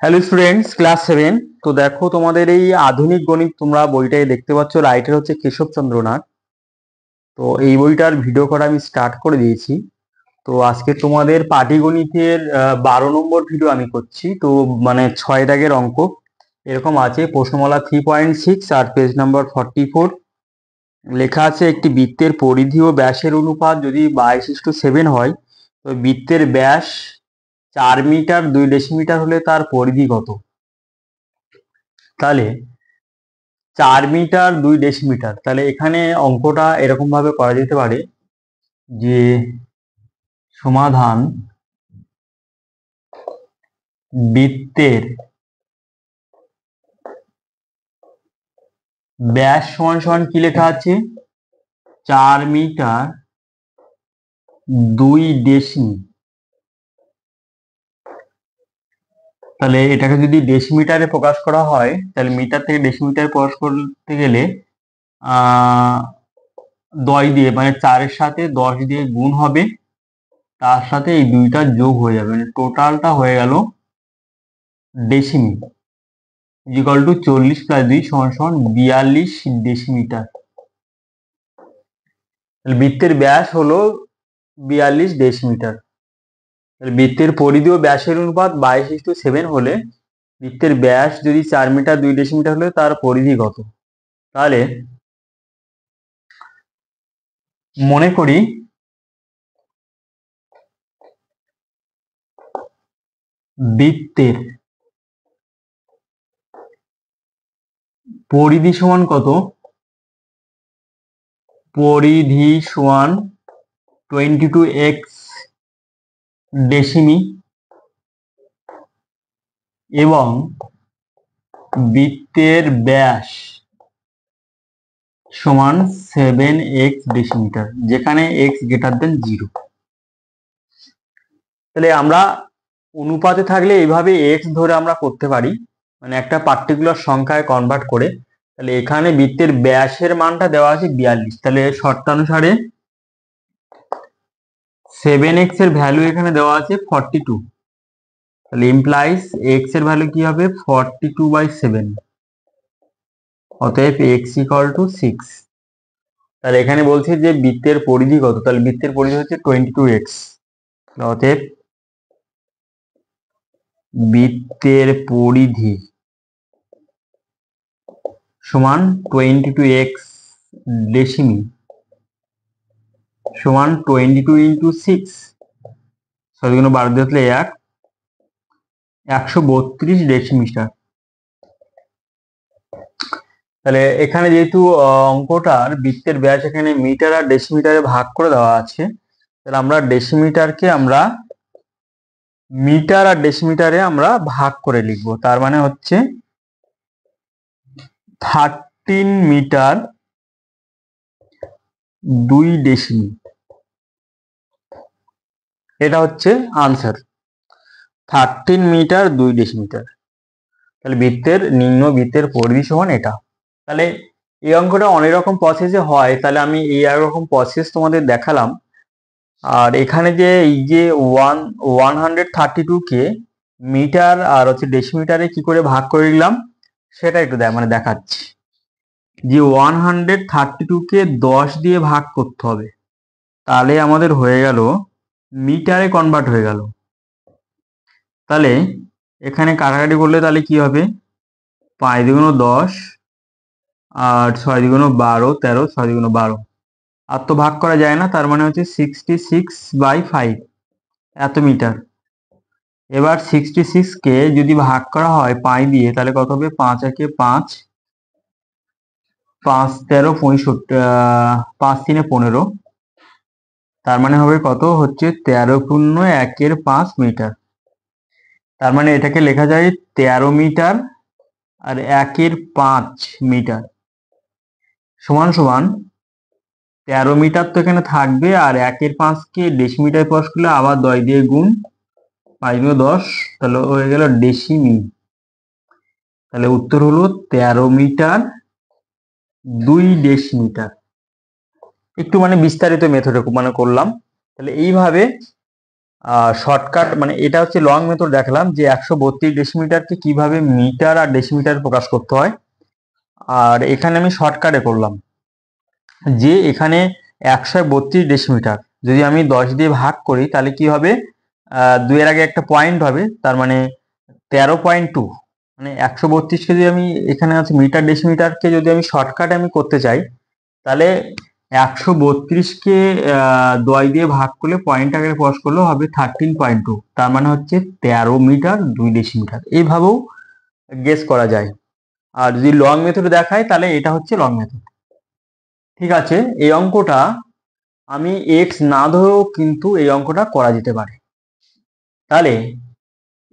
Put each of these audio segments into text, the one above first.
Hello students, class 7। তো দেখো, তোমাদের এই আধুনিক গণিত তোমরা বইটাই দেখতে পাচ্ছ, রাইটার হচ্ছে কেশবচন্দ্র নাথ। তো এই বইটার ভিডিও করা আমি স্টার্ট করে দিয়েছি। তো আজকে তোমাদের পাটিগণিতের 12 নম্বর ভিডিও আমি করছি। তো মানে 6 দাগের অঙ্ক এরকম আছে, প্রশ্নমালা 3.6 আর পেজ নাম্বার 44। লেখা আছে একটি বৃত্তের পরিধি ও ব্যাসের অনুপাত যদি 22:7 হয়, তো বৃত্তের ব্যাস 4 মিটার 2 ডেসিমিটার হলে তার পরিধি কত? তাহলে 4 মিটার 2 ডেসিমিটার, তাহলে এখানে অঙ্কটা এরকম ভাবে করা যেতে পারে যে সমাধান বৃত্তের ব্যাস সমান সমান কি লেখা আছে? 4 মিটার 2 ডেসিমি। তাহলে এটাকে যদি ডেসিমিটারে প্রকাশ করা হয়, তাহলে মিটার থেকে ডেসিমিটারে প্রকাশ করতে গেলে 10 দিয়ে, মানে 4-এর সাথে 10 দিয়ে গুণ হবে, তার সাথে এই দুইটা যোগ হয়ে যাবে, মানে টোটালটা হয়ে গেল ডেসিমি, ইকুয়াল টু 40 + 2 = 42 ডেসিমিটার। বৃত্তের ব্যাস হলো 42 ডেসিমিটার। বৃত্তের পরিধি ও ব্যাসের অনুপাত 22:7 হলে বৃত্তের ব্যাস যদি 4 মিটার 2 ডেসিমিটার হলে তার পরিধি কত? তাহলে মনে করি বৃত্তের পরিধি সমান কত? পরিধি সমান 22x ডেসিমি এবং বৃত্তের ব্যাস সমান 7x ডেসিমিটার, যেখানে x > 0। তাহলে আমরা অনুপাতে থাকলে এইভাবে x ধরে আমরা করতে পারি, মানে একটা পার্টিকুলার সংখ্যায় কনভার্ট করে। তাহলে এখানে বৃত্তের ব্যাসের মানটা দেওয়া আছে 42, তাহলে শর্তানুসারে 7x এর ভ্যালু এখানে দেওয়া আছে 42। তাহলে ইমপ্লাইজ x এর ভ্যালু কি হবে? 42/7। অতএব x = 6। তাহলে এখানে বলছে যে বৃত্তের পরিধি কত, তাহলে বৃত্তের পরিধি হচ্ছে 22x। অতএব বৃত্তের পরিধি সমান 22x ডেসিমি সমান 22 × 6, 6 × 12 দিয়ে 132 ডেসিমিটার। তাহলে এখানে যেহেতু অঙ্কটার বৃত্তের ব্যাস এখানে মিটার আর ডেসিমিটারে ভাগ করে দেওয়া আছে, তাহলে আমরা ডেসিমিটারকে আমরা মিটার আর ডেসিমিটারে আমরা ভাগ করে লিখবো। তার মানে হচ্ছে 13 মিটার 2 ডেসিমি। এটা হচ্ছে আনসার, 13 মিটার 2 ডেসিমিটার। তাহলে নিম্ন বৃত্তের পরিধি সমান এটা। তাহলে এই অঙ্কটা অনেক রকম প্রসেসে হয়, তাহলে আমি এই রকম প্রসেস তোমাদের দেখালাম। আর এখানে যে এই যে 132 কে মিটার আর হচ্ছে ডেসিমিটারে কি করে ভাগ করে নিলাম সেটা একটু দেখাচ্ছি। যে 132 কে 10 দিয়ে ভাগ করতে হবে, তাহলে আমাদের হয়ে গেল মিটারে কনভার্ট হয়ে গেল। তাহলে এখানে কাটাকাটি করলে তাহলে কি হবে? 5 × 10 আর 6 × 12, 13, 6 × 12। আর তো ভাগ করা যায় না, তার মানে হচ্ছে 66/5 এত মিটার। এবার 66 কে যদি ভাগ করা হয় 5 দিয়ে, তাহলে কত হবে? 5 × 5, 5 13 65, 5 3 15। তার মানে হবে কত? হচ্ছে 13.1/5 মিটার। তার মানে এটাকে লেখা যায় 13 মিটার আর 1/5 মিটার সমান সমান 13 মিটার তো এখানে থাকবে, আর 1/5 কে ডেসিমিটার প্রকাশ করলে আবার 10 দিয়ে গুণ, 5 × 10, তাহলে হয়ে গেল ডেসিমি। তাহলে উত্তর হলো 13 মিটার 2 ডেসিমিটার। একটু বিস্তারিত মেথডে করলাম। তাহলে এইভাবে শর্টকাট মানে এটা হচ্ছে লং মেথড দেখালাম যে 132 ডেসিমিটারকে কিভাবে মিটার আর ডেসিমিটার প্রকাশ করতে হয়। আর এখানে আমি শর্টকাটে করলাম যে এখানে 132 ডেসিমিটার যদি আমি 10 দিয়ে ভাগ করি তাহলে কি হবে, 2 এর আগে একটা পয়েন্ট হবে, তার মানে 13.2। মানে 132কে যদি আমি, এখানে আছে মিটার ডেসিমিটারকে যদি আমি শর্টকাটে আমি করতে চাই তাহলে 132কে 10 দিয়ে ভাগ করলে পয়েন্ট আকারে প্রকাশ করলেও হবে 13.2, তার মানে হচ্ছে 13 মিটার 2 ডেসিমিটার। এইভাবেও গেস করা যায়। আর যদি লং মেথড দেখায় তাহলে এটা হচ্ছে লং মেথড। ঠিক আছে, এই অঙ্কটা আমি এক্স না ধরেও কিন্তু এই অঙ্কটা করা যেতে পারে। তাহলে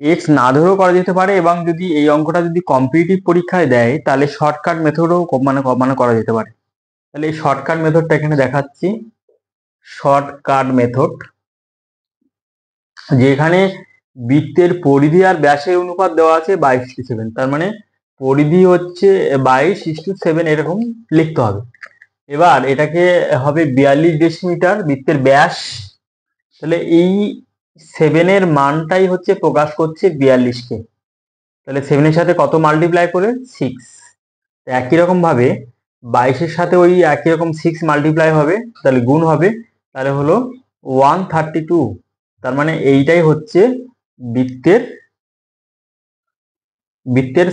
এক্স না ধরেও করা যেতে পারে, এবং যদি এই অঙ্কটা যদি কম্পিটিটিভ পরীক্ষায় দেয় তাহলে শর্টকাট মেথডও মানে করা যেতে পারে। তাহলে এই শর্টকাট মেথডটা এখানে দেখাচ্ছি। শর্টকাট মেথড যেখানে বৃত্তের পরিধি আর ব্যাসের অনুপাত দেওয়া আছে 22:7, তার মানে পরিধি হচ্ছে 22:7 এরকম লিখতে হবে। এবার এটাকে হবে 42 ডেসিমিটার বৃত্তের ব্যাস, তাহলে এই 7 এর মানটাই হচ্ছে প্রকাশ করছে 42কে। তাহলে 7 এর সাথে কত মাল্টিপ্লাই করে 6, একই রকম ভাবে 22-এর সাথে ওই একই রকম 6 মাল্টিপ্লাই হবে, তাহলে গুণ হবে, তাহলে হলো 132। তার মানে এইটাই হচ্ছে বৃত্তের বৃত্তের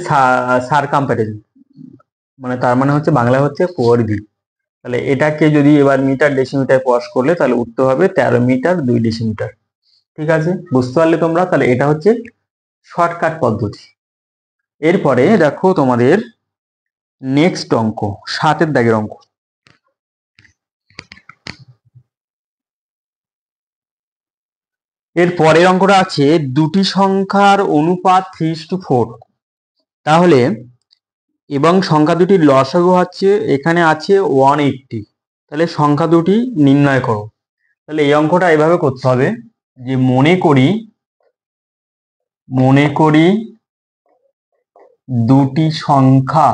সারকামফারেন্স, মানে তার মানে হচ্ছে বাংলায় হচ্ছে পরিধি। তাহলে এটাকে যদি এবার মিটার ডেসিমিটার প্রকাশ করলে তাহলে উত্তর হবে 13 মিটার 2 ডেসিমিটার। ঠিক আছে, বুঝতে পারলে তোমরা? তাহলে এটা হচ্ছে শর্টকাট পদ্ধতি। এরপরে দেখো তোমাদের নেক্সট অঙ্ক, 7 দাগের অঙ্ক। এর পরের অঙ্কটা আছে দুটি সংখ্যার অনুপাত 3:4, তাহলে এবং সংখ্যা দুটির লসাগু হচ্ছে এখানে আছে 180, তাহলে সংখ্যা দুটি নির্ণয় করো। তাহলে এই অঙ্কটা এভাবে করতে হবে যে মনে করি দুটি সংখ্যা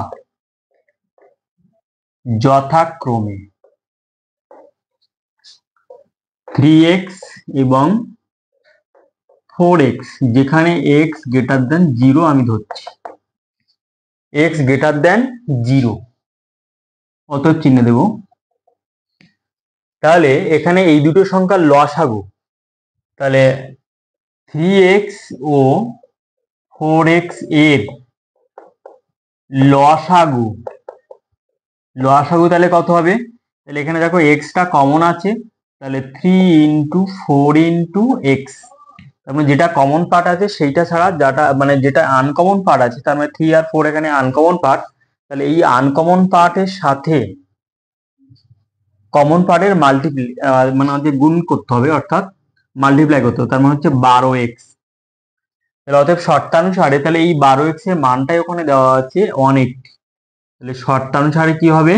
যথাক্রমে 3x এবং 4x, যেখানে x গ্রেটার দেন 0 আমি ধরছি, x গ্রেটার দেন 0 অত চিহ্ন দেব। তাহলে এখানে এই দুটো সংখ্যার লসাগু, তাহলে 3x ও 4x এর লসাগু তাহলে কত হবে? তাহলে এখানে দেখো এক্সটা কমন আছে, তাহলে 3 ইন্টু 4 ইন্টু এক্স, তার মানে যেটা কমন পার্ট আছে সেইটা ছাড়া যেটা আনকমন পার্ট আছে, তার মানে 3 আর 4 এখানে আনকমন পার্ট, তাহলে এই আনকমন পার্টের সাথে কমন পার্টের মানে গুণ করতে হবে, অর্থাৎ মাল্টিপ্লাই করতে হবে, তার মানে হচ্ছে 12x। তাহলে অতএব শর্তানুসারে তাহলে এই 12x এর মানটাই ওখানে দেওয়া আছে 180, তাহলে শর্তানুসারে কি হবে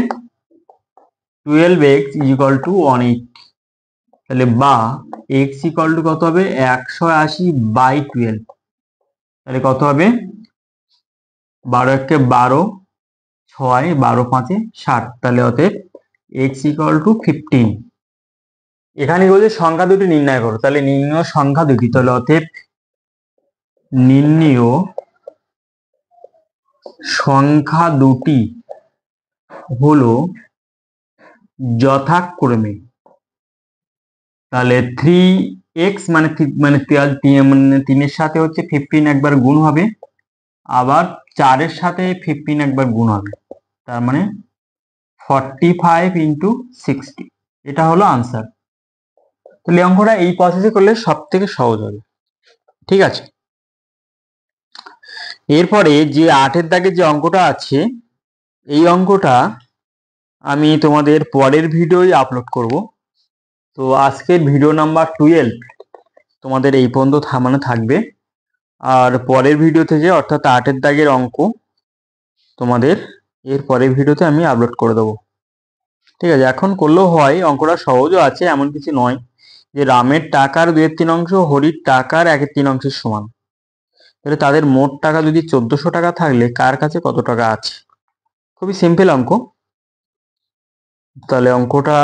12x ইকুয়াল টু 180, তাহলে বা x ইকুয়াল টু কত হবে 180/12, তাহলে কত হবে 12 12, 6 12 5 60, তাহলে অতএব x ইকুয়াল টু 15। এখানে বলছে সংখ্যা দুটি নির্ণয় করো, তাহলে নির্ণয় সংখ্যা দুটি, তাহলে অতএব নির্ণয় সংখ্যা দুটি হলো যথাক্রমে, তাহলে 3x মানে 3 এর সাথে হচ্ছে 15 একবার গুণ হবে, আবার 4 এর সাথে 15 একবার গুণ হবে, তার মানে 45 ইন্টু 60, এটা হলো আনসার। তাহলে অঙ্কটা এই প্রসেসে করলে সব থেকে সহজ হবে। ঠিক আছে, এরপরে যে 8-এর দাগে যে অঙ্কটা আছে এই অঙ্কটা আমি তোমাদের পরের ভিডিওই আপলোড করব। তো আজকের ভিডিও নাম্বার 12 তোমাদের এই পর্যন্ত থাকবে, আর পরের ভিডিও থেকে অর্থাৎ 8-এর দাগের অঙ্ক তোমাদের এর পরের ভিডিওতে আমি আপলোড করে দেবো। ঠিক আছে, এখন করলেও হয়, অঙ্কটা সহজও আছে, এমন কিছু নয় যে রামের টাকার 2/3 হরির টাকার 1/3 অংশের সমান, তাহলে তাদের মোট টাকা যদি 1400 টাকা থাকলে কার কাছে কত টাকা আছে। খুবই সিম্পল অঙ্ক। তাহলে অঙ্কটা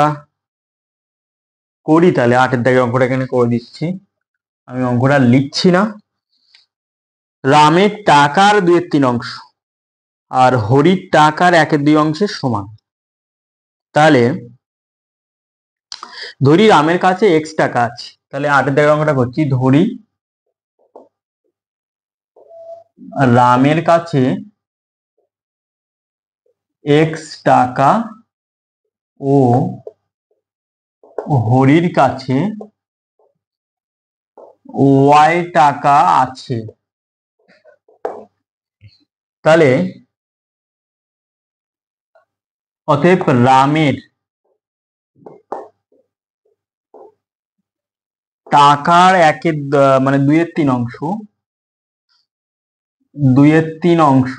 করি, তাহলে 8-এর দাগের অঙ্কটা এখানে করে দিচ্ছি। আমি অঙ্কটা লিখছি না। রামের টাকার 2/3 অংশ আর হরির টাকার 1/2 অংশের সমান। তাহলে ধরি রামের কাছে এক্স টাকা আছে, তাহলে 8 অঙ্কটা করছি। ধরি রামের কাছে এক্স টাকা ও হরির কাছে ওয়াই টাকা আছে। তাহলে অতএব রামের টাকার মানে 2/3 অংশ, 2/3 অংশ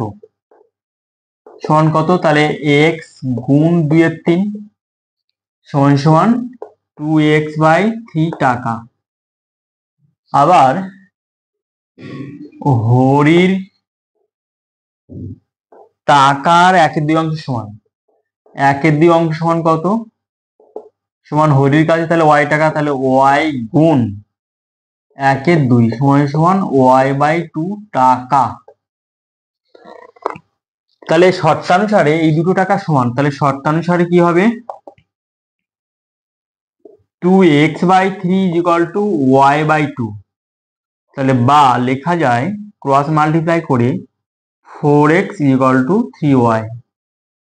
সমান কত? তাহলে এক্স গুণ 2/3 সমান সমান 2x/3 টাকা। আবার হরির টাকার 1/2 অংশ সমান 1/2 অংশ সমান কত? সমান হরির কাছে তাহলে ওয়াই টাকা, তাহলে ওয়াই গুণ 1/2 সমান সমান y/2 টাকা। তাহলে শর্তানুসারে এই দুটো টাকা সমান, তাহলে শর্তানুসারে কি হবে? 2x/3 = y/2। তাহলে বা লেখা যায় ক্রস মাল্টিপ্লাই করে 4x = 3y।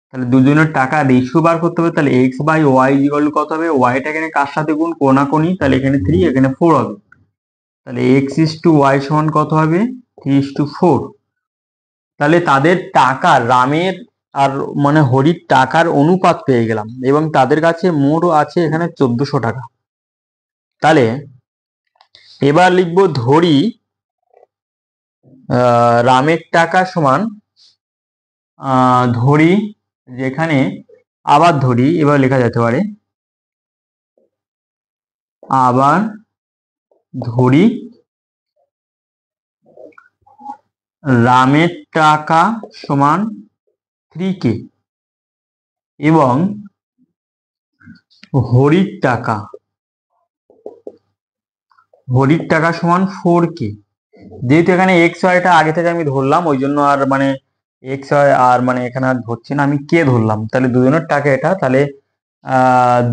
তাহলে দুজনের টাকা রেশিও বার করতে হবে। তাহলে x/y = কত হবে? yটা এখানে কার সাথে গুণ? কোনাকুনি, তাহলে এখানে 3 এখানে 4 হবে। তাহলে x/y সমান কত হবে? 3/4। তাহলে তাদের টাকা রামের আর মানে হরির টাকার অনুপাত পেয়ে গেলাম, এবং তাদের কাছে মোট আছে এখানে 1400 টাকা। তাহলে এবার লিখবো ধরি রামের টাকা সমান ধরি, যেখানে আবার ধরি, এবার লেখা যেতে পারে আবার ধরি রামের টাকা সমান 3k এবং হরির টাকা সমান 4k। যেহেতু এখানে এক্স ওয়াইটা আগে থেকে আমি ধরলাম, ওই জন্য আর মানে এক্স ওয়াই আর মানে এখানে আর ধরছি না, আমি কে ধরলাম। তাহলে দুজনের টাকা এটা, তাহলে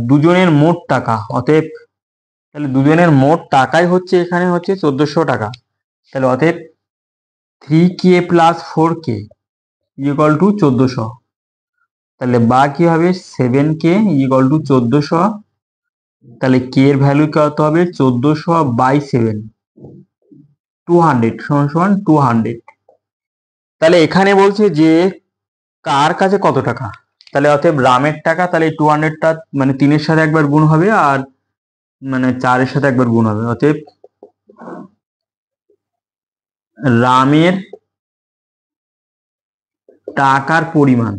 দুজনের মোট টাকা, অতএব তাহলে দুজনের মোট টাকাই হচ্ছে এখানে হচ্ছে 1400 টাকা। তাহলে অতএব 3k + 4k = 1400। তাহলে বা কি হবে? 7k = 1400। তাহলে কে এর ভ্যালু কত হবে? 1400/7 200 সমান 200। তাহলে এখানে বলছে যে কার কাছে কত টাকা, তাহলে অতএব রামের টাকা, তাহলে 200টা মানে 3-এর সাথে একবার গুণ হবে আর মানে 4-এর সাথে একবার গুণ হবে। অতএব রামের টাকার পরিমাণ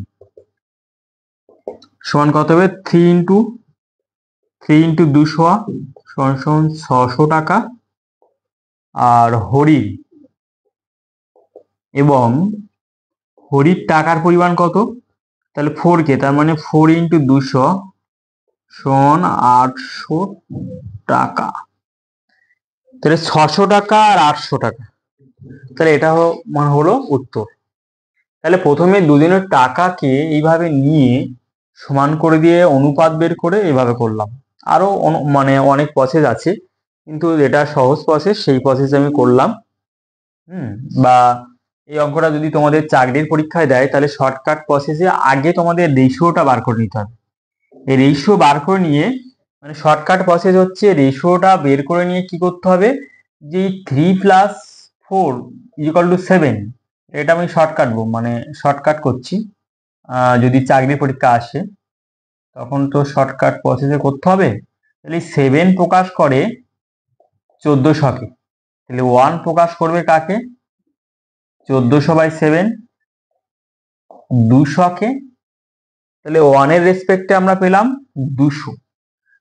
সমান কত হবে? 3 × 200 সমান 600 টাকা। আর হরির টাকার পরিমাণ কত? তাহলে 4k, তার মানে 4 × 200 সমান 800 টাকা। তাহলে 600 টাকা আর 800 টাকা, তাহলে এটা মানে হলো উত্তর। তাহলে প্রথমে দুজনের টাকাকে এইভাবে নিয়ে সমান করে দিয়ে অনুপাত বের করে এভাবে করলাম। আরো মানে অনেক প্রসেস আছে, কিন্তু এটা সহজ প্রসেস, সেই প্রসেস আমি করলাম। বা এই অঙ্কটা যদি তোমাদের চাকরির পরীক্ষায় দেয়, তাহলে শর্টকাট প্রসেসে আগে তোমাদের রেশিওটা বার করে নিতে হবে। এই রেশিও বার করে নিয়ে মানে শর্টকাট প্রসেস হচ্ছে রেশিওটা বের করে নিয়ে কি করতে হবে? যে 3 + 4 = 7, এটা আমি শর্টকাট করছি। যদি চাকরির পরীক্ষা আসে তখন তো শর্টকাট প্রসেসে করতে হবে। তাহলে 7 প্রকাশ করে 1400কে, তাহলে 1 প্রকাশ করবে কাকে? 1400/7 200কে। তাহলে 1 এর রেসপেক্টে আমরা পেলাম 200।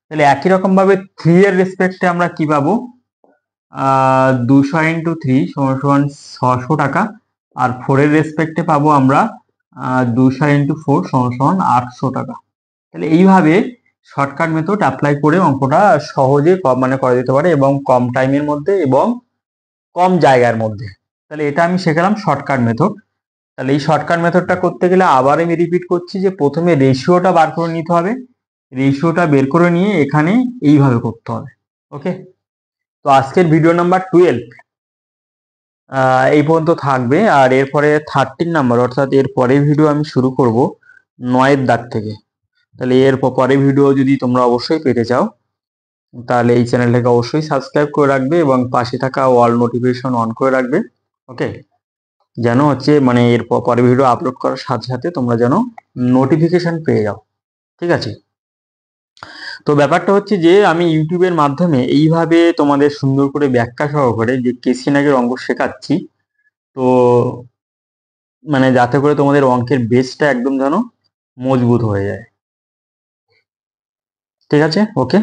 তাহলে একই রকম ভাবে 3 এর রেসপেক্টে আমরা কি পাবো? 200 × 3 সমান 600 টাকা। আর 4 এর রেসপেক্টে পাবো আমরা 200 × 4 সমান 800 টাকা। তাহলে এইভাবে শর্টকাট মেথড অ্যাপ্লাই করে অঙ্কটা সহজে মানে করা যেতে পারে এবং কম টাইমের মধ্যে এবং কম জায়গার মধ্যে। তাহলে এটা আমি শেখালাম শর্টকাট মেথড। তাহলে এই শর্টকাট মেথডটা করতে গেলে আবার আমি রিপিট করছি যে প্রথমে রেশিওটা বার করে নিতে হবে, রেশিওটা বের করে নিয়ে এখানে এইভাবে করতে হবে। ওকে, তো আজকের ভিডিও নাম্বার 12 এই পর্যন্ত থাকবে। আর এরপরে 13 নাম্বার অর্থাৎ এর পরের ভিডিও আমি শুরু করব 9-এর দাগ থেকে। তাহলে এর পরের ভিডিও যদি তোমরা অবশ্যই পেতে চাও তাহলে এই চ্যানেলটাকে অবশ্যই সাবস্ক্রাইব করে রাখবে এবং পাশে থাকা অল নোটিফিকেশন অন করে রাখবে। ওকে, যেন হচ্ছে মানে এর পরের ভিডিও আপলোড করার সাথে সাথে তোমরা যেন নোটিফিকেশন পেয়ে যাও। ঠিক আছে, তো ব্যাপারটা হচ্ছে যে আমি ইউটিউবের মাধ্যমে এইভাবে তোমাদের সুন্দর করে ব্যাখ্যা সহকারে যে কেসিনাগের অঙ্ক শেখাচ্ছি, তো মানে যাতে করে তোমাদের অঙ্কের বেসটা একদম যেন মজবুত হয়ে যায়। ঠিক আছে, ওকে।